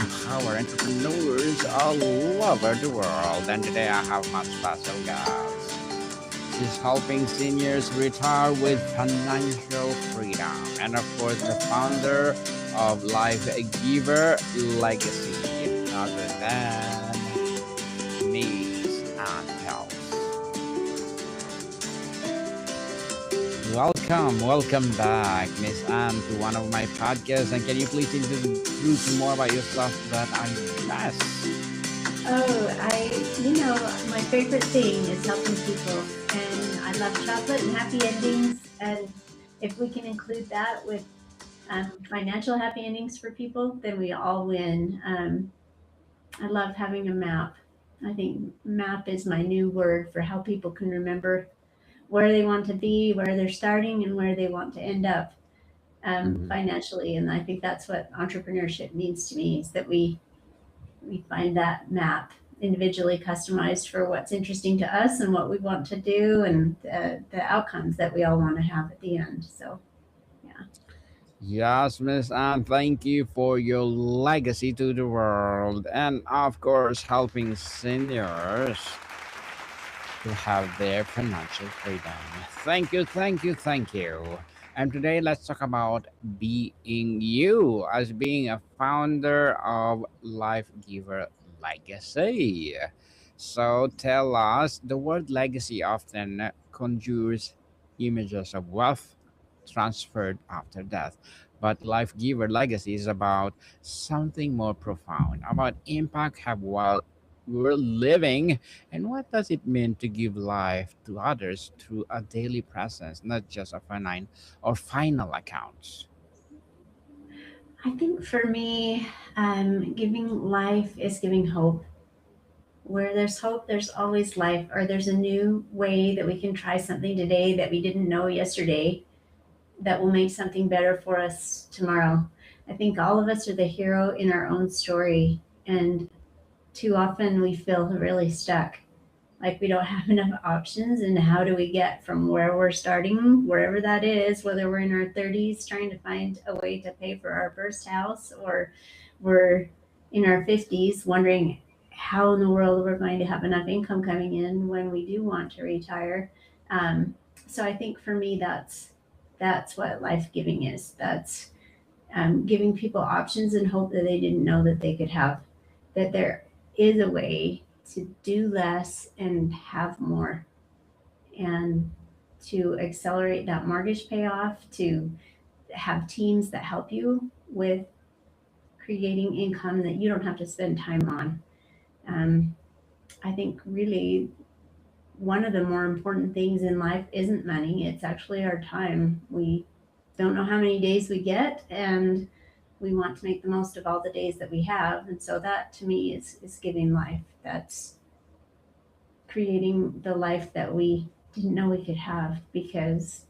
empower entrepreneurs all over the world. And today I have my special guest. She's helping seniors retire with financial freedom. And of course, the founder of LifeGiver Legacy, other than Miss Ann Pells. Welcome back, Miss Anne, to one of my podcasts. And can you please introduce more about yourself that I missed? My favorite thing is helping people, and I love chocolate and happy endings. And if we can include that with financial happy endings for people, then we all win. I love having a map. I think map is my new word for how people can remember where they want to be, where they're starting, and where they want to end up Mhm. financially. And I think that's what entrepreneurship means to me is that we find that map individually customized for what's interesting to us and what we want to do and the outcomes that we all want to have at the end. So, yeah. Yes, Miss Anne, thank you for your legacy to the world. And of course, helping seniors to have their financial freedom. Thank you. And today, let's talk about being you as being a founder of Life Giver Legacy. So, tell us the word legacy often conjures images of wealth transferred after death. But Life Giver Legacy is about something more profound, about impact have while we're living, and what does it mean to give life to others through a daily presence, not just a finite or final accounts? I think for me, giving life is giving hope. Where there's hope, there's always life, or there's a new way that we can try something today that we didn't know yesterday that will make something better for us tomorrow. I think all of us are the hero in our own story, and too often we feel really stuck, like we don't have enough options. And how do we get from where we're starting, wherever that is, whether we're in our 30s trying to find a way to pay for our first house, or we're in our 50s wondering how in the world we're going to have enough income coming in when we do want to retire. um, so I think for me that's what life giving is. That's giving people options and hope that they didn't know that they could have, that there is a way to do less and have more, and to accelerate that mortgage payoff, to have teams that help you with creating income that you don't have to spend time on. Um, I think really one of the more important things in life isn't money, it's actually our time. We don't know how many days we get, and we want to make the most of all the days that we have. And so that to me is giving life. That's creating the life that we didn't know we could have, because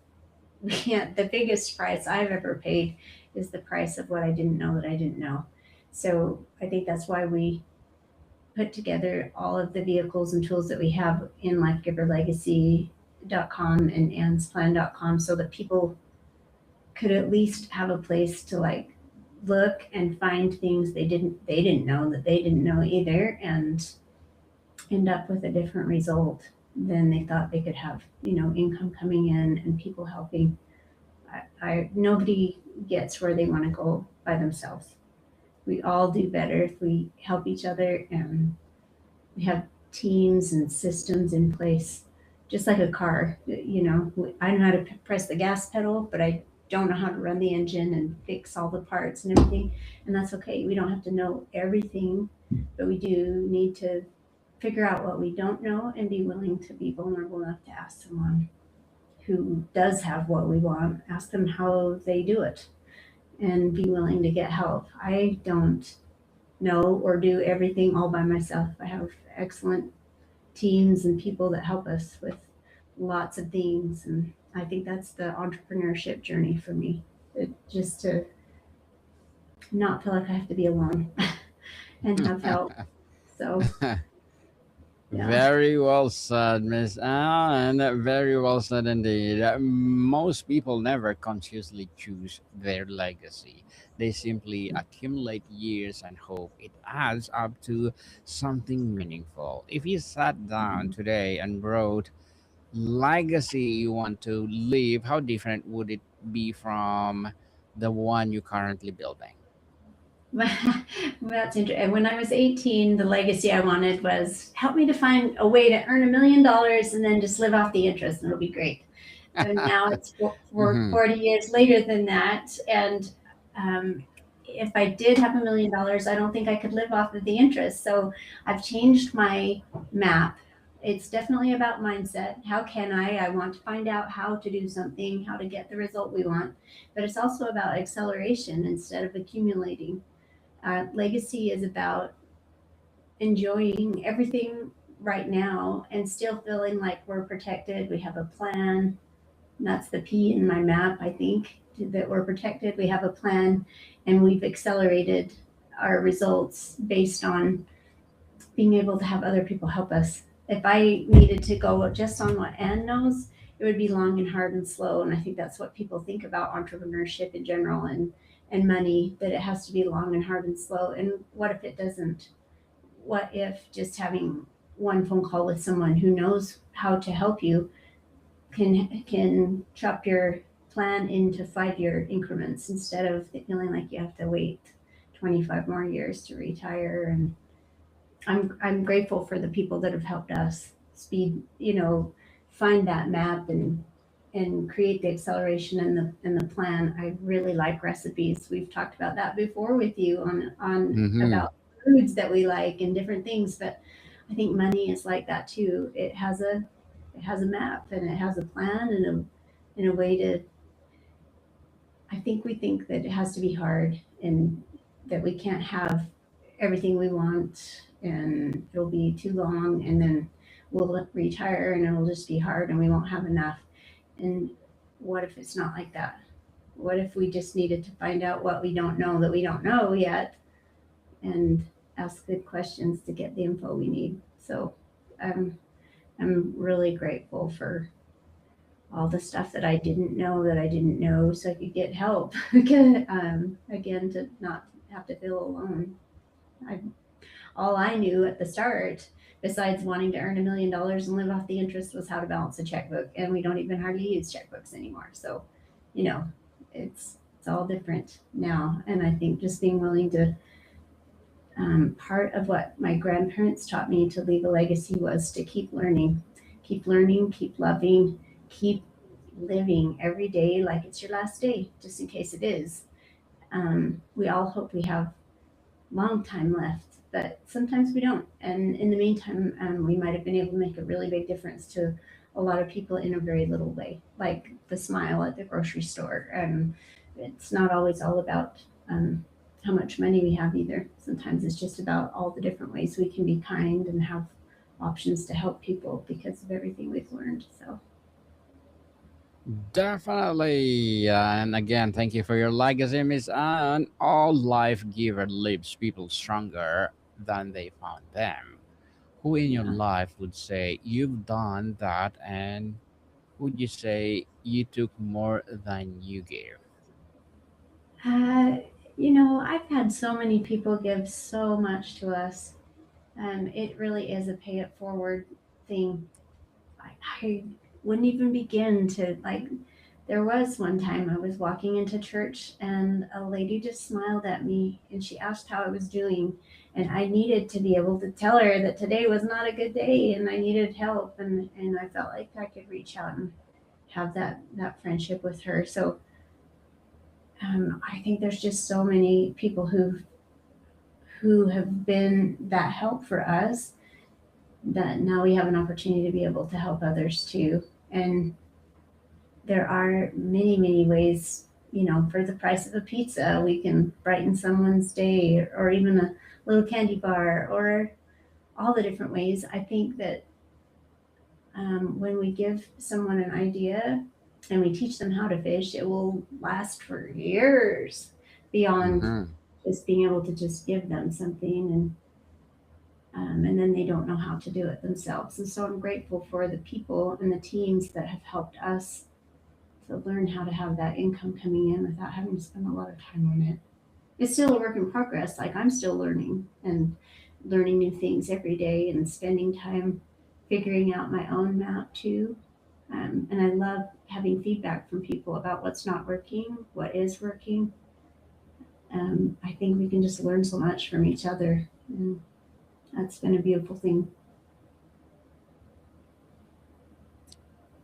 we can't. The biggest price I've ever paid is the price of what I didn't know that I didn't know. So I think that's why we put together all of the vehicles and tools that we have in lifegiverlegacy.com and annsplan.com, so that people could at least have a place to like look and find things they didn't know that they didn't know either, and end up with a different result than they thought they could have. Income coming in and people helping. I nobody gets where they want to go by themselves. We all do better if we help each other, and we have teams and systems in place, just like a car. I know how to press the gas pedal, but I don't know how to run the engine and fix all the parts and everything. And that's okay. We don't have to know everything, but we do need to figure out what we don't know and be willing to be vulnerable enough to ask someone who does have what we want, ask them how they do it, and be willing to get help. I don't know or do everything all by myself. I have excellent teams and people that help us with lots of things. And I think that's the entrepreneurship journey for me. Just to not feel like I have to be alone and have help. So, Yeah. Very well said, Miss Anne. Very well said indeed. Most people never consciously choose their legacy. They simply accumulate years and hope it adds up to something meaningful. If you sat down Mhm. today and wrote legacy you want to leave, how different would it be from the one you're currently building? That's interesting. And when I was 18, the legacy I wanted was help me to find a way to earn $1 million and then just live off the interest and it'll be great. And now it's Hmm. 40 years later than that. And um, if I did have $1 million, I don't think I could live off of the interest. So I've changed my map. It's definitely about mindset. How can I? I want to find out how to do something, how to get the result we want. But it's also about acceleration instead of accumulating. Legacy is about enjoying everything right now and still feeling like we're protected. We have a plan. That's the P in my map, I think, that we're protected. We have a plan and we've accelerated our results based on being able to have other people help us. If I needed to go just on what Anne knows, it would be long and hard and slow. And I think that's what people think about entrepreneurship in general and money, that it has to be long and hard and slow. And what if it doesn't? What if just having one phone call with someone who knows how to help you can chop your plan into 5 year increments instead of feeling like you have to wait 25 more years to retire. And I'm grateful for the people that have helped us speed, find that map and create the acceleration and the plan. I really like recipes. We've talked about that before with you on Hmm. about foods that we like and different things, but I think money is like that too. It has a map and it has a plan and a way to. I think we think that it has to be hard and that we can't have everything we want and it'll be too long and then we'll retire and it'll just be hard and we won't have enough. And what if it's not like that? What if we just needed to find out what we don't know that we don't know yet and ask good questions to get the info we need? So um, I'm really grateful for all the stuff that I didn't know, so I could get help. Again, to not have to feel alone. I, all I knew at the start, besides wanting to earn $1 million and live off the interest, was how to balance a checkbook, and we don't even hardly use checkbooks anymore. So, you know, it's all different now, and I think just being willing to part of what my grandparents taught me to leave a legacy was to keep learning, keep loving, keep living every day like it's your last day, just in case it is. We all hope we have long time left, but sometimes we don't. And in the meantime, we might have been able to make a really big difference to a lot of people in a very little way, like the smile at the grocery store. It's not always all about um, how much money we have either. Sometimes it's just about all the different ways we can be kind and have options to help people because of everything we've learned. So, Definitely. And again, thank you for your legacy, Miss Anne. All life giver leaves people stronger than they found them. Who in your yeah. life would say you've done that, and would you say you took more than you gave? Uh, I've had so many people give so much to us. It really is a pay it forward thing. I wouldn't even begin to like. There was one time I was walking into church and a lady just smiled at me and she asked how I was doing. And I needed to be able to tell her that today was not a good day and I needed help. And I felt like I could reach out and have that friendship with her. So I think there's just so many people who have been that help for us that now we have an opportunity to be able to help others too. And there are many, many ways, for the price of a pizza, we can brighten someone's day or even a little candy bar or all the different ways. I think that when we give someone an idea and we teach them how to fish, it will last for years beyond Mm-hmm. just being able to just give them something. And and then they don't know how to do it themselves. And so I'm grateful for the people and the teams that have helped us to learn how to have that income coming in without having to spend a lot of time on it. It's still a work in progress. Like I'm still learning and learning new things every day and spending time figuring out my own map too. And I love having feedback from people about what's not working, what is working. I think we can just learn so much from each other. And that's been a beautiful thing.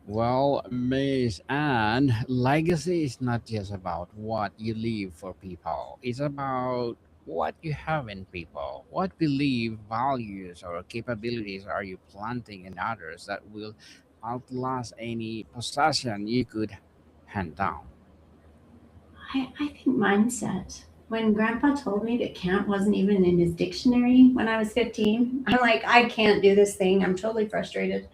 Well, Miss Anne, legacy is not just about what you leave for people. It's about what you have in people. What belief, values, or capabilities are you planting in others that will outlast any possession you could hand down? I think mindset. When grandpa told me that can't wasn't even in his dictionary when I was 15, I'm like, I can't do this thing. I'm totally frustrated.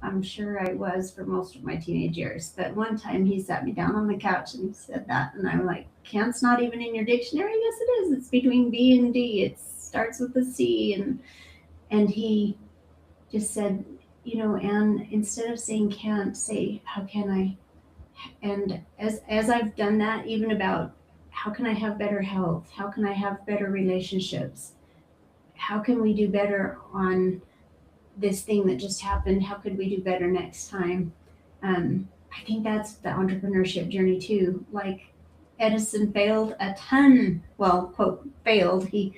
I'm sure I was for most of my teenage years. But one time he sat me down on the couch and he said that. And I'm like, can't's not even in your dictionary? Yes, it is. It's between B and D. It starts with a C. And he just said, you know, Anne, instead of saying can't, say, how can I? And as I've done that, even about how can I have better health? How can I have better relationships? How can we do better on this thing that just happened? How could we do better next time? I think that's the entrepreneurship journey too. Like Edison failed a ton. Well, quote, failed. He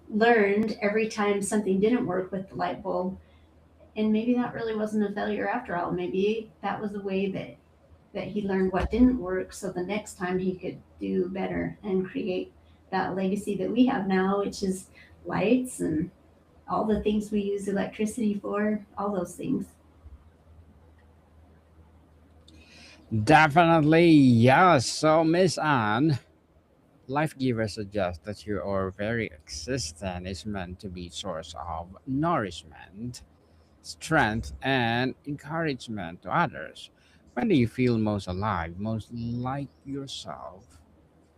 learned every time something didn't work with the light bulb. And maybe that really wasn't a failure after all. Maybe that was a way that he learned what didn't work so the next time he could do better and create that legacy that we have now, which is lights and all the things we use electricity for, all those things. Definitely, yes. So, Miss Anne, Life Giver suggests that your very existence is meant to be source of nourishment, strength, and encouragement to others. When do you feel most alive, most like yourself?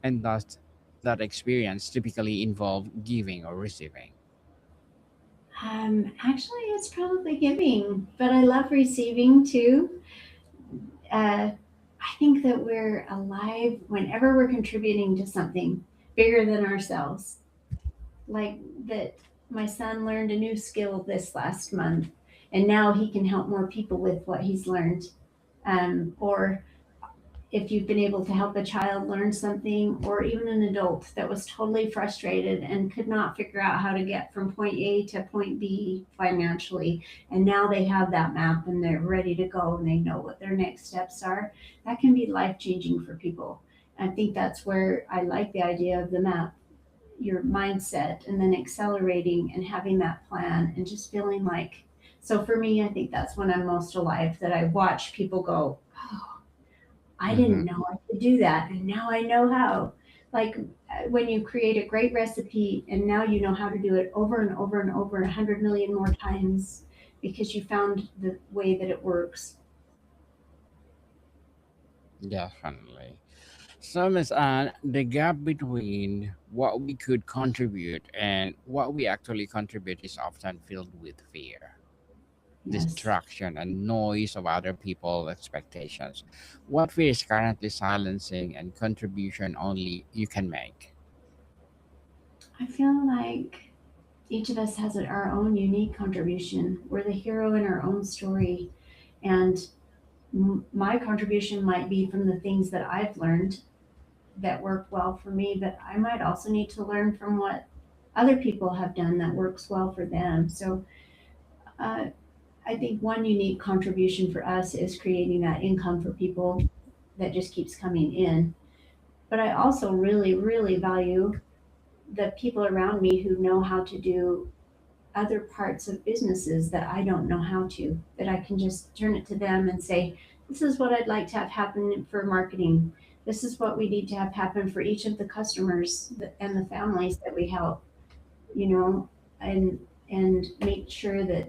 And does that experience typically involve giving or receiving? Actually, it's probably giving, but I love receiving too. I think that we're alive whenever we're contributing to something bigger than ourselves. Like that, my son learned a new skill this last month, and now he can help more people with what he's learned. Or if you've been able to help a child learn something, or even an adult that was totally frustrated and could not figure out how to get from point A to point B financially, and now they have that map and they're ready to go and they know what their next steps are, that can be life changing for people. I think that's where I like the idea of the map, your mindset, and then accelerating and having that plan and just feeling like. So for me, I think that's when I'm most alive, that I watch people go, I Hmm. didn't know I could do that, and now I know how. Like when you create a great recipe, and now you know how to do it over and over and over 100 million more times because you found the way that it works. Definitely. So, Miss Anne, the gap between what we could contribute and what we actually contribute is often filled with fear, Yes. distraction, and noise of other people's expectations. What fear is currently silencing and contribution only you can make? I feel like each of us has our own unique contribution. We're the hero in our own story. And my contribution might be from the things that I've learned that work well for me, but I might also need to learn from what other people have done that works well for them. So uh, I think one unique contribution for us is creating that income for people that just keeps coming in. But I also really, really value the people around me who know how to do other parts of businesses that I don't know how to, that I can just turn it to them and say, this is what I'd like to have happen for marketing. This is what we need to have happen for each of the customers and the families that we help, you know, and make sure that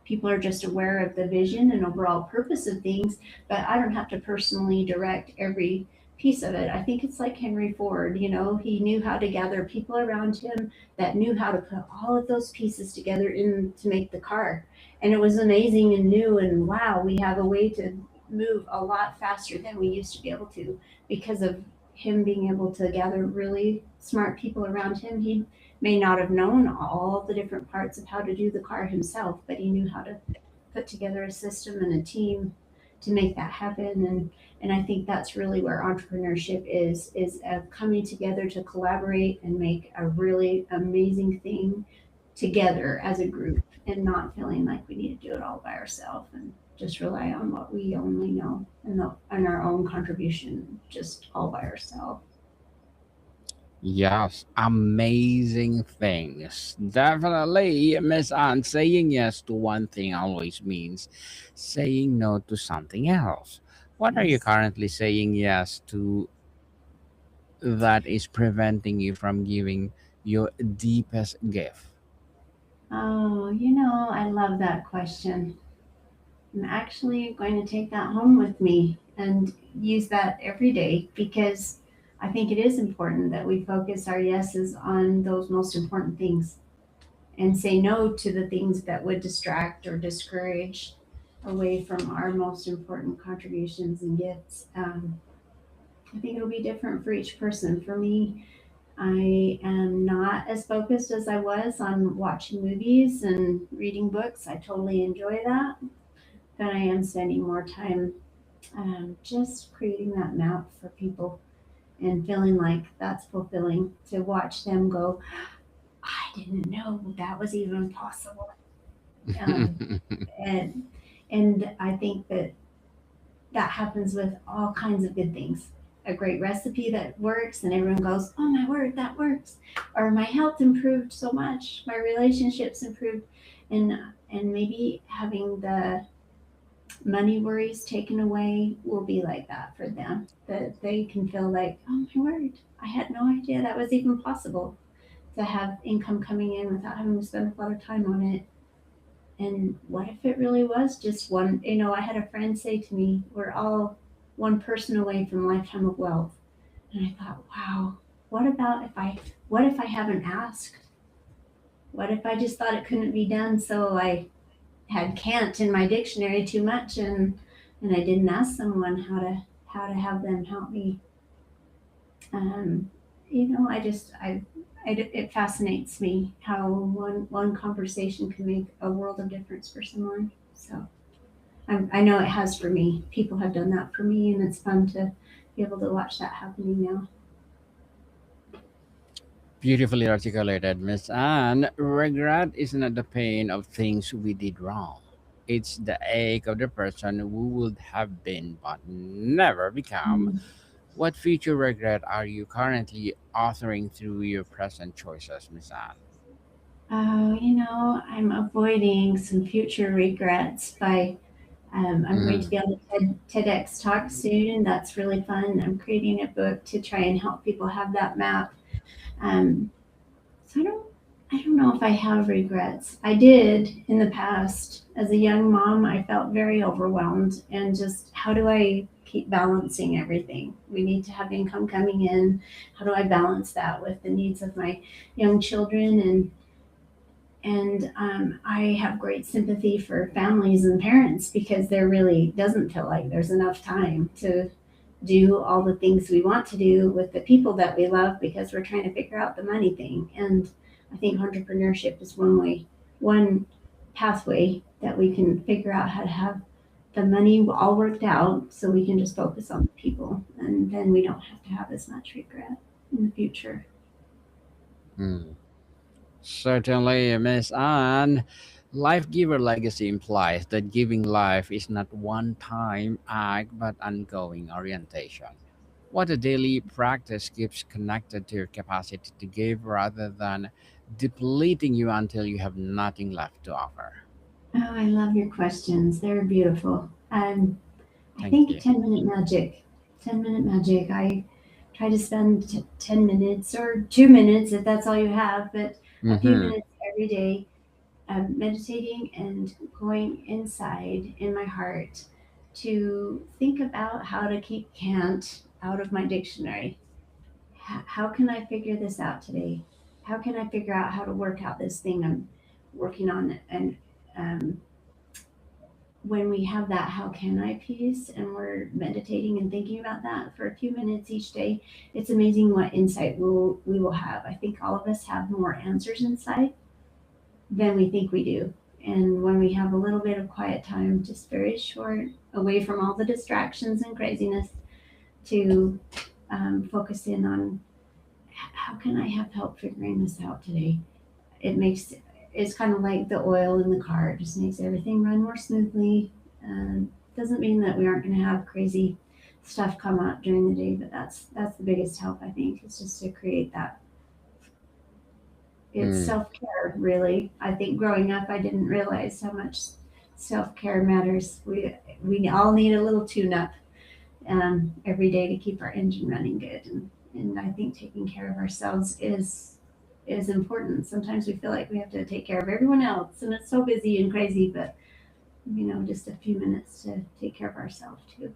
people are just aware of the vision and overall purpose of things, but I don't have to personally direct every piece of it. I think it's like Henry Ford, he knew how to gather people around him that knew how to put all of those pieces together in to make the car. And it was amazing and new, and wow, we have a way to move a lot faster than we used to be able to because of him being able to gather really smart people around him. He may not have known all the different parts of how to do the car himself, but he knew how to put together a system and a team to make that happen. And I think that's really where entrepreneurship is coming together to collaborate and make a really amazing thing together as a group, and not feeling like we need to do it all by ourselves and just rely on what we only know, and our own contribution just all by ourselves. Yes, amazing things. Definitely, Miss Anne, saying yes to one thing always means saying no to something else. What are you Yes. currently saying yes to that is preventing you from giving your deepest gift? Oh, I love that question. I'm actually going to take that home with me and use that every day, because I think it is important that we focus our yeses on those most important things and say no to the things that would distract or discourage away from our most important contributions and gifts. I think it'll be different for each person. For me, I am not as focused as I was on watching movies and reading books. I totally enjoy that, but I am spending more time just creating that map for people and feeling like that's fulfilling to watch them go, I didn't know that was even possible. Um, and I think that that happens with all kinds of good things. A great recipe that works, and everyone goes, "Oh my word, that works!" Or my health improved so much, my relationships improved, and maybe having the money worries taken away will be like that for them. That they can feel like, "Oh my word, I had no idea that was even possible to have income coming in without having to spend a lot of time on it." And what if it really was just one? I had a friend say to me, "We're all one person away from a lifetime of wealth." And I thought, wow, what if I haven't asked? What if I just thought it couldn't be done? So I had can't in my dictionary too much, and I didn't ask someone how to have them help me. Um, I just, it fascinates me how one conversation can make a world of difference for someone. So I know it has for me. People have done that for me, and it's fun to be able to watch that happening now. Beautifully articulated, Miss Anne. Regret is not the pain of things we did wrong. It's the ache of the person who would have been but never become. Mm. What future regret are you currently authoring through your present choices, Miss Anne? Oh, I'm avoiding some future regrets by, I'm going Mm. to be on the TEDx talk soon. That's really fun. I'm creating a book to try and help people have that map. Um, so I don't know if I have regrets. I did in the past. As a young mom, I felt very overwhelmed, and just how do I keep balancing everything? We need to have income coming in. How do I balance that with the needs of my young children? And I have great sympathy for families and parents, because there really doesn't feel like there's enough time to do all the things we want to do with the people that we love, because we're trying to figure out the money thing. And I think entrepreneurship is one pathway that we can figure out how to have the money all worked out, so we can just focus on the people, and then we don't have to have as much regret in the future. Mm. Certainly, Miss Anne. Life Giver Legacy implies that giving life is not one time act but ongoing orientation. What a daily practice keeps connected to your capacity to give rather than depleting you until you have nothing left to offer. Oh, I love your questions. They're beautiful. I Thank think you. 10-minute magic. 10-minute magic. I try to spend 10 minutes or 2 minutes if that's all you have, but a few Mm-hmm. minutes every day, meditating and going inside in my heart to think about how to keep can't out of my dictionary. How can I figure this out today? How can I figure out how to work out this thing I'm working on? And um, when we have that how can I piece and we're meditating and thinking about that for a few minutes each day, it's amazing what insight we will have. I think all of us have more answers inside than we think we do. And when we have a little bit of quiet time, just very short, away from all the distractions and craziness, to focus in on how can I have help figuring this out today? It makes it's kind of like the oil in the car. It just makes everything run more smoothly. Doesn't mean that we aren't going to have crazy stuff come up during the day, but that's the biggest help I think. It's just to create that. It's Mm. self-care, really. I think growing up, I didn't realize how much self-care matters. We all need a little tune-up every day to keep our engine running good, and I think taking care of ourselves is important. Sometimes we feel like we have to take care of everyone else, and it's so busy and crazy, but just a few minutes to take care of ourselves too.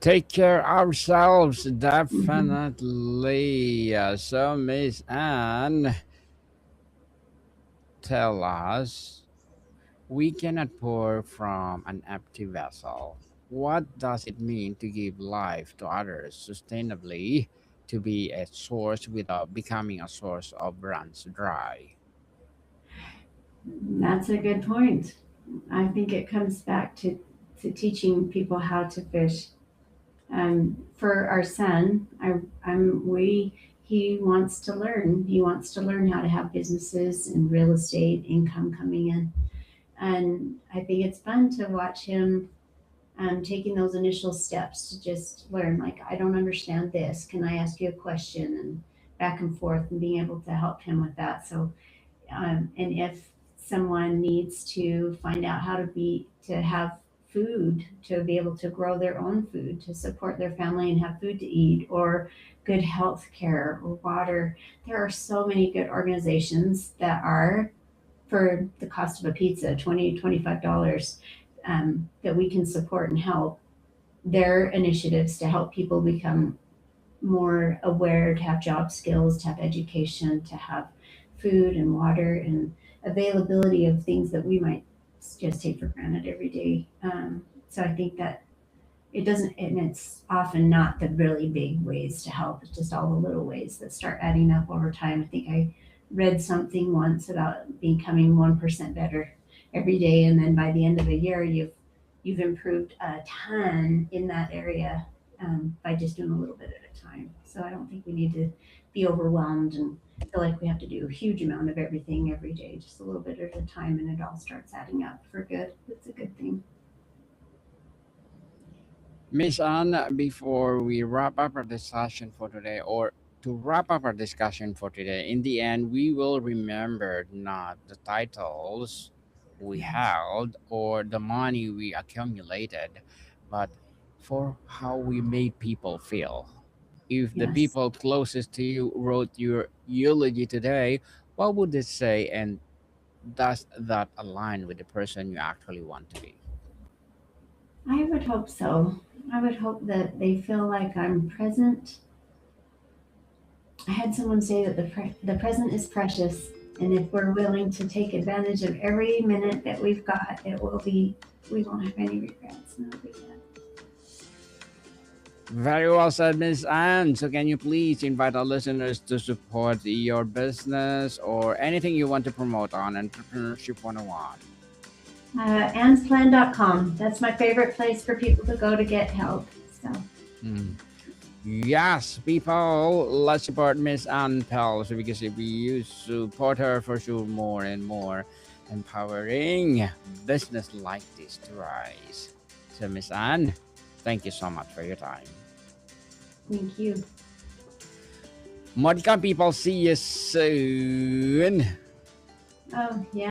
Take care ourselves, Hmm. definitely. So, Miss Anne, tell us, we cannot pour from an empty vessel. What does it mean to give life to others sustainably, to be a source without becoming a source of runs dry? That's a good point. I think it comes back to teaching people how to fish. For our son, he wants to learn. He wants to learn how to have businesses and real estate income coming in, and I think it's fun to watch him taking those initial steps to just learn. Like, I don't understand this. Can I ask you a question? And back and forth, and being able to help him with that. So, and if someone needs to find out how to have food, to be able to grow their own food, to support their family and have food to eat, or good health care or water, there are so many good organizations that are for the cost of a pizza, $20 to $25, that we can support and help. Their initiatives to help people become more aware, to have job skills, to have education, to have food and water and availability of things that we might just take for granted every day. So I think that it doesn't, and it's often not the really big ways to help. It's just all the little ways that start adding up over time. I think I read something once about becoming 1% better every day, and then by the end of a year, you've improved a ton in that area, by just doing a little bit at a time. So I don't think we need to be overwhelmed and feel like we have to do a huge amount of everything every day, just a little bit at a time, and it all starts adding up for good. It's a good thing. Miss Anne, before we wrap up our discussion for today, or to wrap up our discussion for today, in the end, we will remember not the titles we Yes. held or the money we accumulated, but for how we made people feel. If the Yes. people closest to you wrote your eulogy today, what would they say? And does that align with the person you actually want to be? I would hope so. I would hope that they feel like I'm present. I had someone say that the present is precious, and if we're willing to take advantage of every minute that we've got, we won't have any regrets. And it'll be good. Very well said, Miss Anne. So, can you please invite our listeners to support your business or anything you want to promote on Entrepreneurship 101? Annsplan.com. That's my favorite place for people to go to get help. So, Mm. Yes, people, let's support Miss Ann Pells because if you support her for sure, more and more empowering business like this to rise. So, Miss Ann, thank you so much for your time. thank you. Modicon people, see you soon. Oh, yeah.